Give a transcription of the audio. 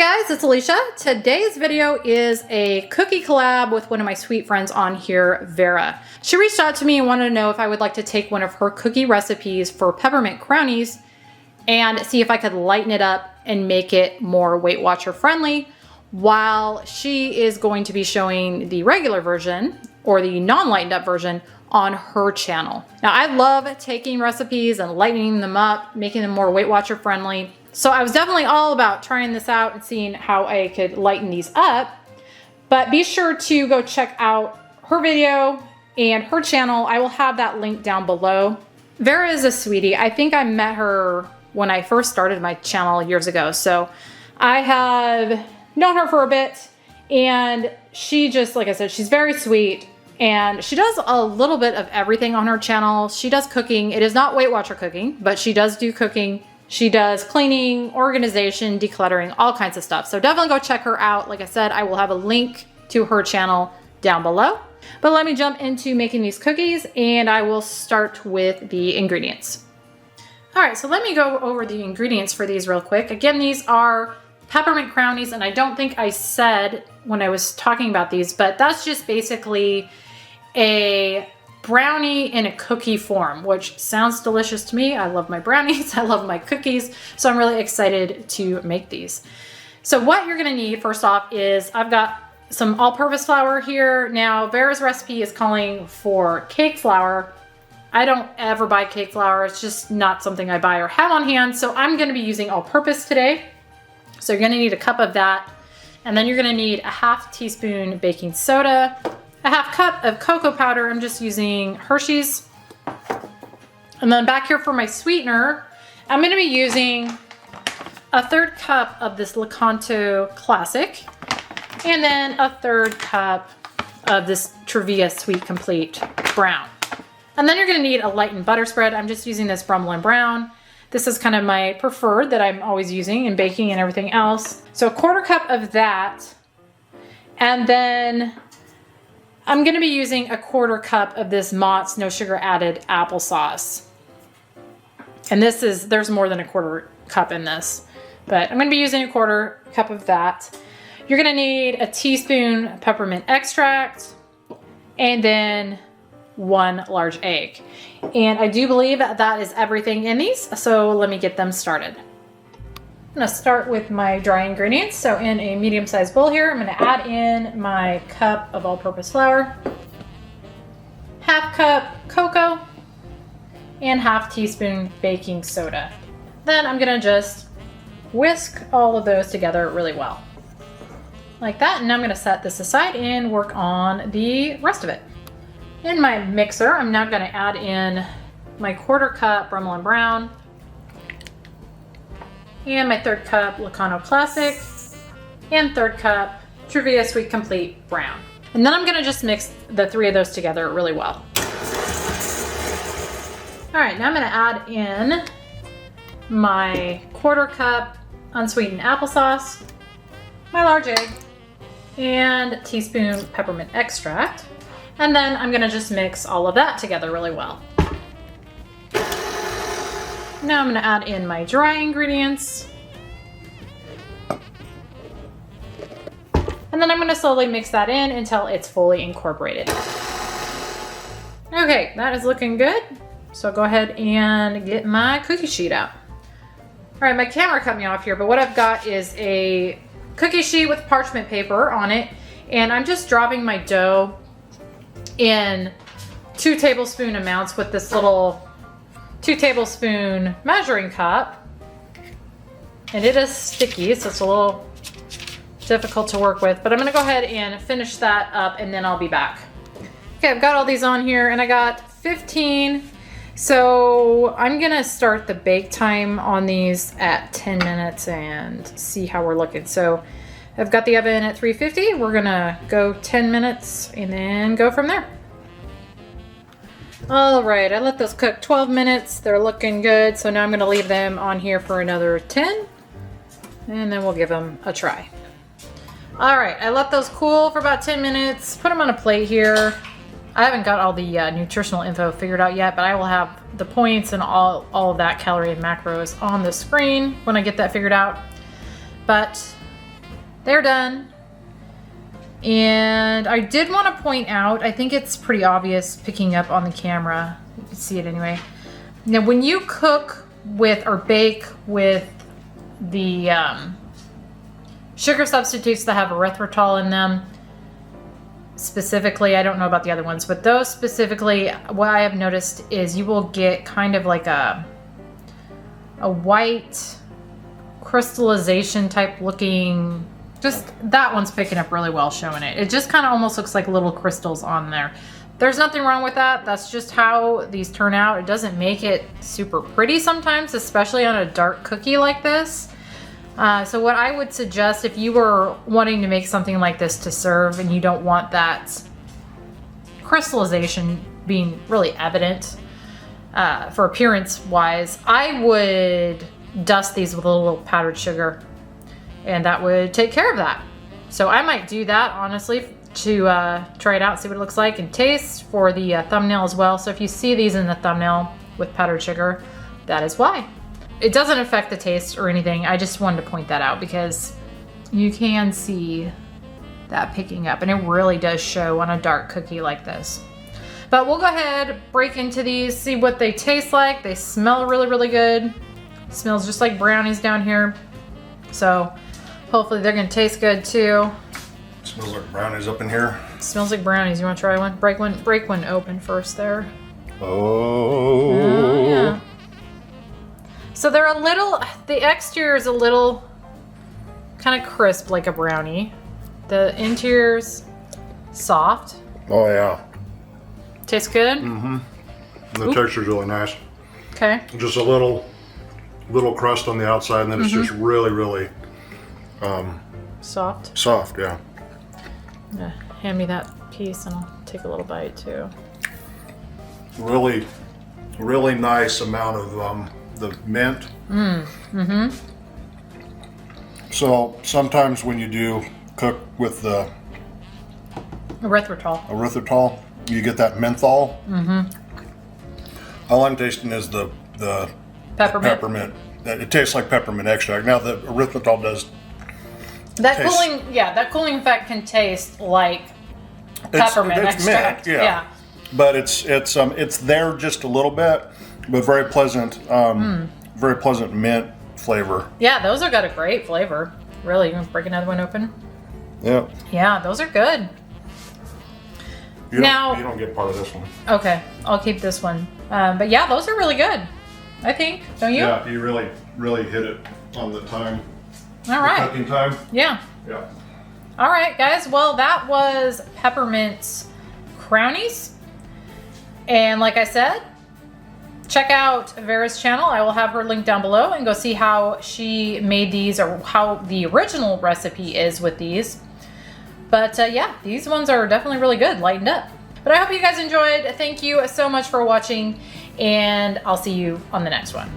Hi guys, it's Alicia. Today's video is a cookie collab with one of my sweet friends on here, Vara. She reached out to me and wanted to know if I would like to take one of her cookie recipes for Peppermint Crownies and see if I could lighten it up and make it more Weight Watcher friendly, while she is going to be showing the regular version or the non-lightened up version on her channel. Now I love taking recipes and lightening them up, making them more Weight Watcher friendly. So I was definitely all about trying this out and seeing how I could lighten these up. But be sure to go check out her video and her channel. I will have that link down below. Vara is a sweetie. I think I met her when I first started my channel years ago. So I have known her for a bit, and she just, like I said, she's very sweet. And she does a little bit of everything on her channel. She does cooking. It is not Weight Watcher cooking, but she does do cooking. She does cleaning, organization, decluttering, all kinds of stuff. So definitely go check her out. Like I said, I will have a link to her channel down below. But let me jump into making these cookies, and I will start with the ingredients. All right, so let me go over the ingredients for these real quick. Again, these are Peppermint Crownies, and I don't think I said when I was talking about these, but that's just basically a brownie in a cookie form, which sounds delicious to me. I love my brownies, I love my cookies, so I'm really excited to make these. So what you're gonna need first off is I've got some all-purpose flour here. Now Vara's recipe is calling for cake flour. I don't ever buy cake flour. It's just not something I buy or have on hand, so I'm gonna be using all-purpose today. So you're gonna need a cup of that, and then you're gonna need a ½ teaspoon baking soda, a ½ cup of cocoa powder. I'm just using Hershey's. And then back here for my sweetener, I'm gonna be using a 1/3 cup of this Lightened Classic, and then a 1/3 cup of this Tbsp Sweet Complete Brown. And then you're gonna need a lightened butter spread. I'm just using this Brummel Brown. This is kind of my preferred that I'm always using in baking and everything else. So a 1/4 cup of that. And then I'm gonna be using a 1/4 cup of this Mott's no sugar added applesauce. And this is, there's more than a 1/4 cup in this, but I'm gonna be using a 1/4 cup of that. You're gonna need a teaspoon peppermint extract, and then 1 large egg. And I do believe that is everything in these, so let me get them started. I'm gonna start with my dry ingredients. So in a medium-sized bowl here, I'm gonna add in my cup of all-purpose flour, ½ cup cocoa, and ½ teaspoon baking soda. Then I'm gonna just whisk all of those together really well. Like that, and I'm gonna set this aside and work on the rest of it. In my mixer, I'm now gonna add in my 1/4 cup Brummel Brown, and my 1/3 cup Lightened Classic, and 1/3 cup Tbsp Sweet Complete Brown. And then I'm gonna just mix the 3 of those together really well. All right, now I'm gonna add in my 1/4 cup unsweetened applesauce, my large egg, and a teaspoon peppermint extract. And then I'm gonna just mix all of that together really well. Now I'm gonna add in my dry ingredients. And then I'm gonna slowly mix that in until it's fully incorporated. Okay, that is looking good. So go ahead and get my cookie sheet out. All right, my camera cut me off here, but what I've got is a cookie sheet with parchment paper on it. And I'm just dropping my dough in 2 tablespoon amounts with this little 2 tablespoon measuring cup. And it is sticky, so it's a little difficult to work with, but I'm gonna go ahead and finish that up, and then I'll be back. Okay, I've got all these on here, and I got 15. So I'm gonna start the bake time on these at 10 minutes and see how we're looking. So I've got the oven at 350. We're gonna go 10 minutes and then go from there. All right, I let those cook 12 minutes. They're looking good. So now I'm gonna leave them on here for another 10, and then we'll give them a try. All right, I let those cool for about 10 minutes. Put them on a plate here. I haven't got all the nutritional info figured out yet, but I will have the points and all of that calorie and macros on the screen when I get that figured out. But they're done. And I did want to point out, I think it's pretty obvious picking up on the camera. You can see it anyway. Now, when you cook with or bake with the sugar substitutes that have erythritol in them, specifically, I don't know about the other ones, but those specifically, what I have noticed is you will get kind of like a white crystallization type looking, just that one's picking up really well showing it. It just kind of almost looks like little crystals on there. There's nothing wrong with that. That's just how these turn out. It doesn't make it super pretty sometimes, especially on a dark cookie like this. So what I would suggest if you were wanting to make something like this to serve and you don't want that crystallization being really evident for appearance wise, I would dust these with a little powdered sugar and that would take care of that. So I might do that honestly to try it out, see what it looks like and taste for the thumbnail as well. So if you see these in the thumbnail with powdered sugar, that is why. It doesn't affect the taste or anything. I just wanted to point that out because you can see that picking up and it really does show on a dark cookie like this. But we'll go ahead, break into these, see what they taste like. They smell really, really good. Smells just like brownies down here. So hopefully they're gonna taste good too. Smells like brownies up in here. Smells like brownies. You wanna try one? Break one open first there. Oh yeah. So they're a little, the exterior is a little kind of crisp like a brownie. The interior's soft. Oh yeah. Tastes good? Mm-hmm. The texture's really nice. Okay. Just a little crust on the outside and then it's just really, really soft. Soft, yeah. Yeah. Hand me that piece and I'll take a little bite too. Really, really nice amount of the mint. So sometimes when you do cook with the erythritol, you get that menthol. All I'm tasting is the peppermint. It tastes like peppermint extract. Now the erythritol does. That cooling effect can taste like peppermint extract. Mint, yeah. But it's there just a little bit. But very pleasant mint flavor. Yeah, those have got a great flavor. Really, you want to break another one open? Yeah. Yeah, those are good. You don't get part of this one. Okay, I'll keep this one. But yeah, those are really good. I think, don't you? Yeah, you really, really hit it on the time. All right. Cooking time. Yeah. Yeah. All right, guys. Well, that was Peppermint Crownies. And like I said, check out Vara's channel. I will have her link down below and go see how she made these or how the original recipe is with these. But yeah, these ones are definitely really good, lightened up. But I hope you guys enjoyed. Thank you so much for watching and I'll see you on the next one.